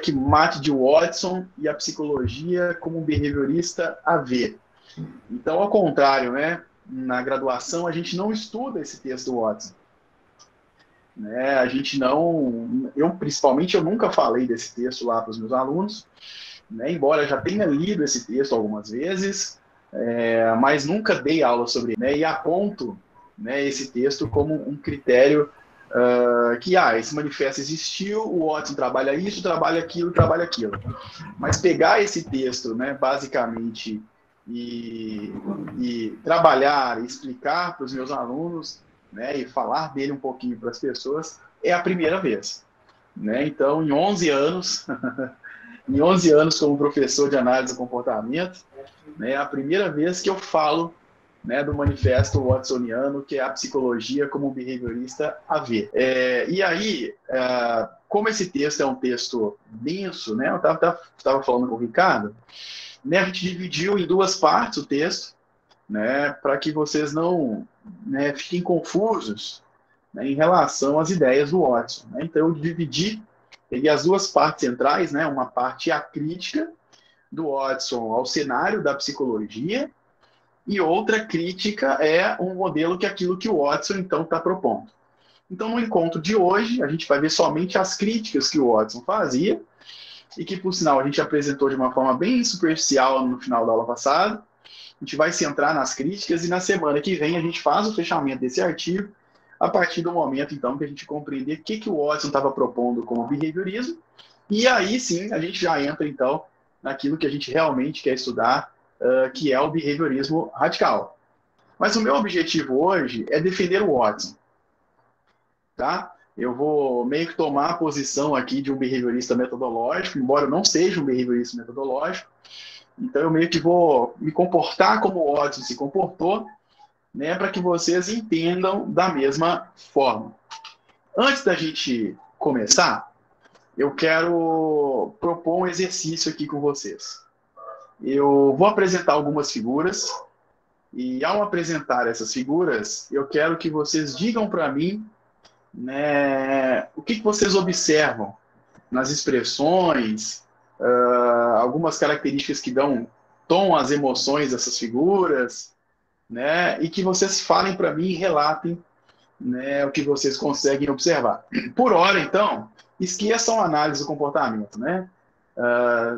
Checkmate de Watson e a psicologia como um behaviorista a ver. Então, ao contrário, né? Na graduação, a gente não estuda esse texto do Watson. Né? A gente não... Principalmente, eu nunca falei desse texto lá para os meus alunos, né? Embora já tenha lido esse texto algumas vezes, mas nunca dei aula sobre ele, né? E aponto, né, esse texto como um critério que esse manifesto existiu, o Watson trabalha isso, trabalha aquilo. Mas pegar esse texto, né, basicamente, e trabalhar, e explicar para os meus alunos, né, e falar dele um pouquinho para as pessoas, é a primeira vez. Né? Então, em 11 anos, em 11 anos como professor de análise do comportamento, né, é a primeira vez que eu falo, né, do manifesto watsoniano, que é a psicologia como um behaviorista a ver. E aí, como esse texto é um texto denso, né, eu estava falando com o Ricardo, né, a gente dividiu em duas partes o texto, né, para que vocês não, né, fiquem confusos, né, em relação às ideias do Watson. Né? Então, eu peguei as duas partes centrais, né, uma parte é a crítica do Watson ao cenário da psicologia, e outra crítica é um modelo que é aquilo que o Watson, então, está propondo. Então, no encontro de hoje, a gente vai ver somente as críticas que o Watson fazia, e que, por sinal, a gente apresentou de uma forma bem superficial no final da aula passada. A gente vai centrar nas críticas, e na semana que vem a gente faz o fechamento desse artigo, a partir do momento, então, que a gente compreender o que o Watson estava propondo como behaviorismo, e aí sim a gente já entra, então, naquilo que a gente realmente quer estudar, que é o behaviorismo radical. Mas o meu objetivo hoje é defender o Watson. Tá? Eu vou meio que tomar a posição aqui de um behaviorista metodológico, embora eu não seja um behaviorista metodológico. Então eu meio que vou me comportar como o Watson se comportou, né, para que vocês entendam da mesma forma. Antes da gente começar, eu quero propor um exercício aqui com vocês. Eu vou apresentar algumas figuras, e ao apresentar essas figuras, eu quero que vocês digam para mim, né, o que vocês observam nas expressões, algumas características que dão tom às emoções dessas figuras, né, e que vocês falem para mim e relatem, né, o que vocês conseguem observar. Por hora, então, esqueçam a análise do comportamento, né?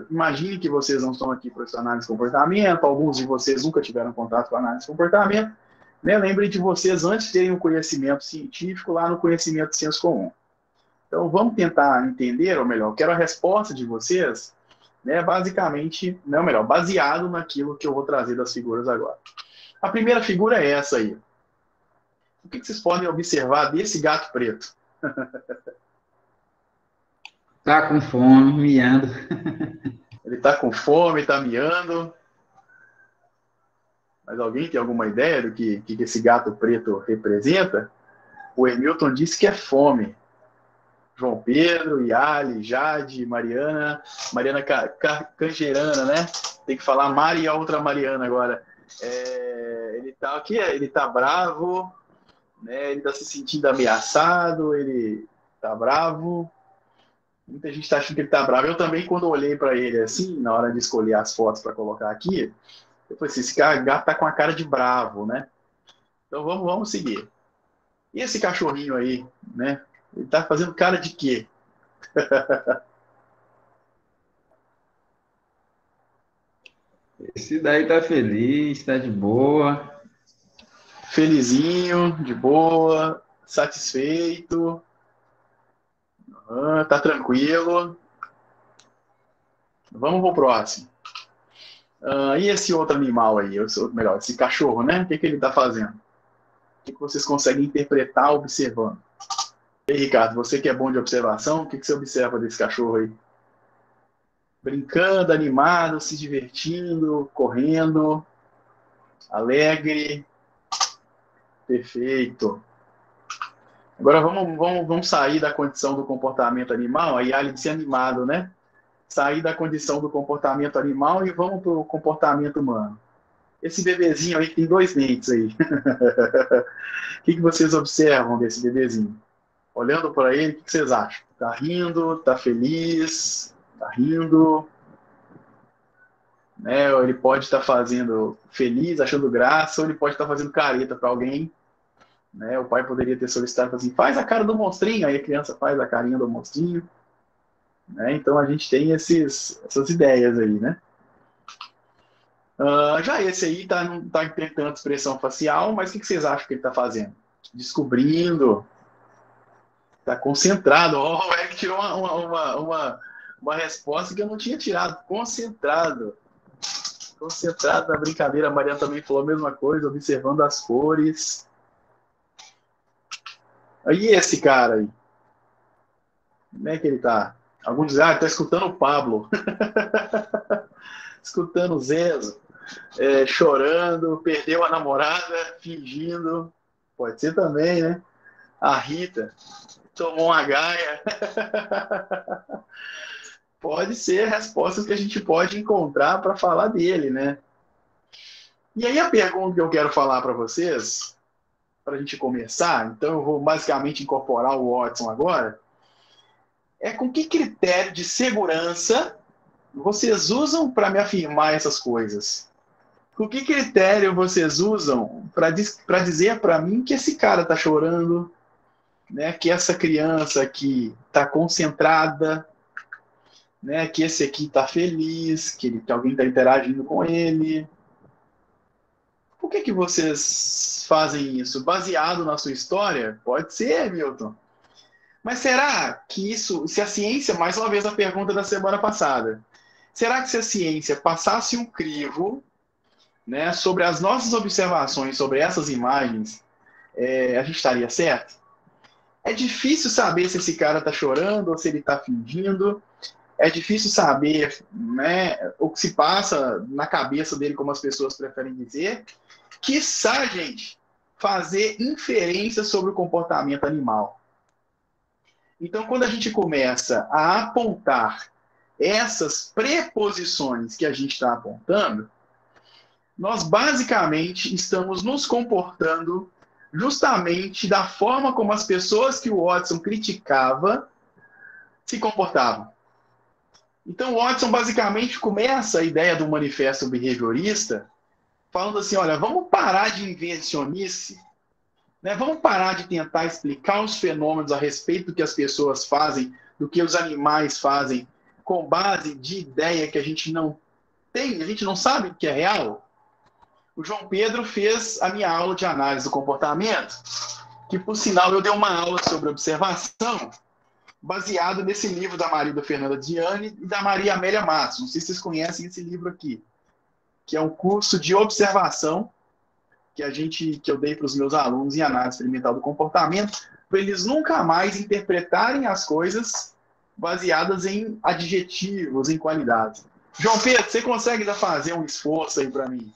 Imagine que vocês não estão aqui para essa análise de comportamento, alguns de vocês nunca tiveram contato com a análise de comportamento, né? Lembrem de vocês antes de terem um conhecimento científico lá no conhecimento de senso comum. Então, vamos tentar entender, ou melhor, eu quero a resposta de vocês, né, basicamente, não, melhor, baseado naquilo que eu vou trazer das figuras agora. A primeira figura é essa aí. O que vocês podem observar desse gato preto? Tá com fome, miando. Ele está com fome, está miando. Mas alguém tem alguma ideia do que esse gato preto representa? O Hamilton disse que é fome. João Pedro, Yali, Jade, Mariana Cangerana, né? Tem que falar Mari e a outra Mariana agora. Ele tá aqui, ele tá bravo, né? Ele tá se sentindo ameaçado, ele tá bravo. Muita gente tá achando que ele tá bravo. Eu também, quando olhei para ele assim, na hora de escolher as fotos para colocar aqui, eu falei assim, esse gato tá com a cara de bravo, né? Então vamos seguir. E esse cachorrinho aí, né? Ele tá fazendo cara de quê? Esse daí tá feliz, tá de boa. Felizinho, de boa, satisfeito, tá tranquilo. Vamos pro próximo. E esse outro animal aí, melhor, esse cachorro, né? O que ele tá fazendo? O que vocês conseguem interpretar observando? E aí, Ricardo, você que é bom de observação, o que você observa desse cachorro aí? Brincando, animado, se divertindo, correndo, alegre. Perfeito. Agora vamos sair da condição do comportamento animal, aí além de ser animado, né? Sair da condição do comportamento animal e vamos para o comportamento humano. Esse bebezinho aí que tem 2 dentes aí. O que vocês observam desse bebezinho? Olhando para ele, o que vocês acham? Tá rindo? Tá feliz? Tá rindo, né? Ou ele pode estar fazendo feliz, achando graça, ou ele pode estar fazendo careta para alguém, né? O pai poderia ter solicitado assim, faz a cara do monstrinho, aí a criança faz a carinha do monstrinho, né? Então a gente tem essas ideias aí, né? Já esse aí não tá tentando expressão facial, mas o que vocês acham que ele está fazendo? Descobrindo, está concentrado. Oh, o Eric tirou uma resposta que eu não tinha tirado. Concentrado. Concentrado na brincadeira. A Mariana também falou a mesma coisa, observando as cores. Aí esse cara aí. Como é que ele tá? Alguns dizem, ele tá escutando o Pablo. Escutando o Zezo. Chorando, perdeu a namorada, fingindo. Pode ser também, né? A Rita tomou uma gaia. Pode ser respostas que a gente pode encontrar para falar dele, né? E aí a pergunta que eu quero falar para vocês, para a gente começar, então eu vou basicamente incorporar o Watson agora, é com que critério de segurança vocês usam para me afirmar essas coisas? Com que critério vocês usam para dizer para mim que esse cara está chorando, né, que essa criança aqui está concentrada, né, que esse aqui está feliz, que alguém está interagindo com ele? Por que vocês fazem isso? Baseado na sua história? Pode ser, Milton. Mas será que isso, se a ciência, mais uma vez a pergunta da semana passada, será que se a ciência passasse um crivo, né, sobre as nossas observações sobre essas imagens, a gente estaria certo? É difícil saber se esse cara está chorando ou se ele está fingindo. É difícil saber, né, o que se passa na cabeça dele, como as pessoas preferem dizer. Quiçá, gente, fazer inferência sobre o comportamento animal. Então, quando a gente começa a apontar essas preposições que a gente está apontando, nós basicamente estamos nos comportando justamente da forma como as pessoas que o Watson criticava se comportavam. Então o Watson basicamente começa a ideia do manifesto behaviorista falando assim, olha, vamos parar de invencionice, né? Vamos parar de tentar explicar os fenômenos a respeito do que as pessoas fazem, do que os animais fazem, com base de ideia que a gente não tem, a gente não sabe que é real. O João Pedro fez a minha aula de análise do comportamento, que, por sinal, eu dei uma aula sobre observação, baseado nesse livro da Maria Fernanda Diani e da Maria Amélia Matos. Não sei se vocês conhecem esse livro aqui, que é um curso de observação que eu dei para os meus alunos em análise experimental do comportamento, para eles nunca mais interpretarem as coisas baseadas em adjetivos, em qualidades. João Pedro, você consegue fazer um esforço aí para mim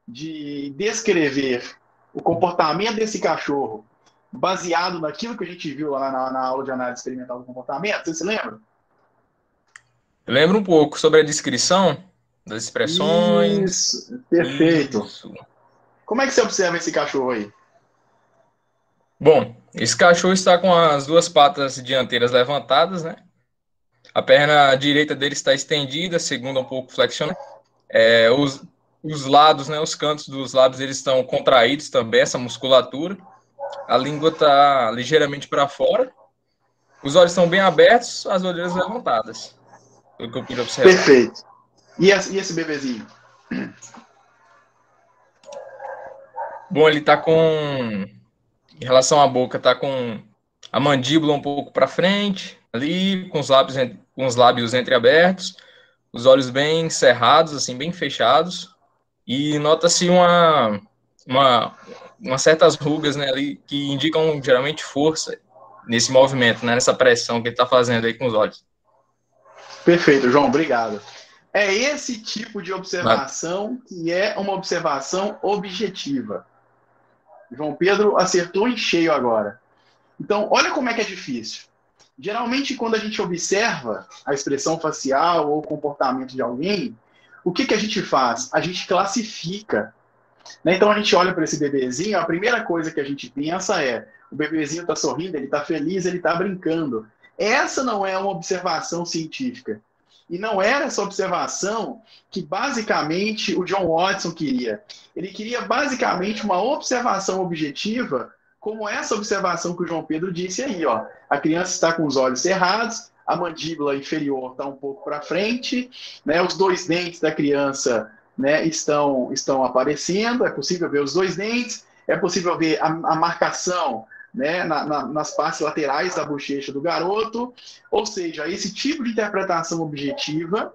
de descrever o comportamento desse cachorro baseado naquilo que a gente viu lá na aula de análise experimental do comportamento? Você se lembra? Eu lembro um pouco sobre a descrição das expressões. Isso, perfeito. Isso. Como é que você observa esse cachorro aí? Bom, esse cachorro está com as duas patas dianteiras levantadas, né? A perna direita dele está estendida, a segunda um pouco flexionada. Os lados, né, os cantos dos lábios, eles estão contraídos também, essa musculatura. A língua está ligeiramente para fora. Os olhos estão bem abertos, as orelhas levantadas. Foi o que eu pude observar. Perfeito. E esse bebezinho? Bom, ele está com... Em relação à boca, está com a mandíbula um pouco para frente, ali, com os lábios entreabertos, os olhos bem cerrados, assim, bem fechados. E nota-se umas certas rugas, né, ali, que indicam geralmente força nesse movimento, né, nessa pressão que ele está fazendo aí com os olhos. Perfeito, João, obrigado. É esse tipo de observação que é uma observação objetiva. João Pedro acertou em cheio agora. Então, olha como é que é difícil. Geralmente, quando a gente observa a expressão facial ou o comportamento de alguém, o que a gente faz? A gente classifica. Né? Então, a gente olha para esse bebezinho, a primeira coisa que a gente pensa é: o bebezinho está sorrindo, ele está feliz, ele está brincando. Essa não é uma observação científica. E não era essa observação que basicamente o John Watson queria. Ele queria basicamente uma observação objetiva, como essa observação que o João Pedro disse aí, ó. A criança está com os olhos cerrados, a mandíbula inferior está um pouco para frente, né? Os dois dentes da criança, né, estão aparecendo, é possível ver os dois dentes, é possível ver a marcação, né, nas partes laterais da bochecha do garoto. Ou seja, esse tipo de interpretação objetiva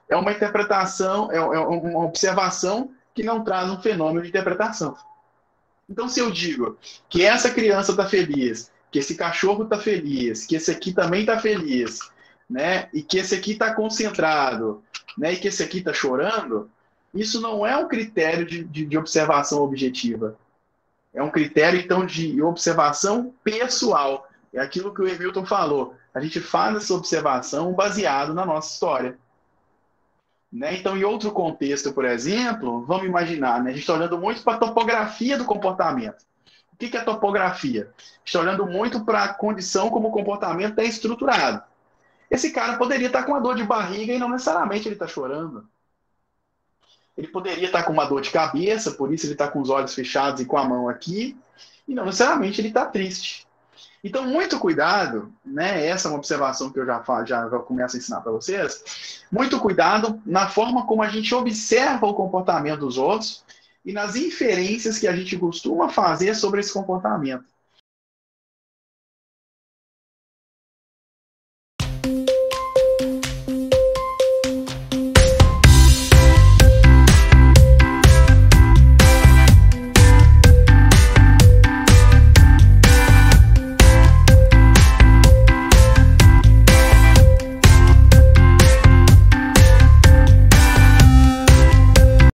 é uma interpretação, é uma observação que não traz um fenômeno de interpretação. Então, se eu digo que essa criança está feliz, que esse cachorro está feliz, que esse aqui também está feliz, né, e que esse aqui está concentrado, né, e que esse aqui está chorando, isso não é um critério de observação objetiva. É um critério, então, de observação pessoal. É aquilo que o Hamilton falou. A gente faz essa observação baseado na nossa história. Né? Então, em outro contexto, por exemplo, vamos imaginar, né? A gente está olhando muito para a topografia do comportamento. O que é topografia? A gente está olhando muito para a condição como o comportamento é estruturado. Esse cara poderia estar com uma dor de barriga e não necessariamente ele está chorando. Ele poderia estar com uma dor de cabeça, por isso ele está com os olhos fechados e com a mão aqui, e não necessariamente ele está triste. Então, muito cuidado, né? Essa é uma observação que eu já começo a ensinar para vocês. Muito cuidado na forma como a gente observa o comportamento dos outros e nas inferências que a gente costuma fazer sobre esse comportamento.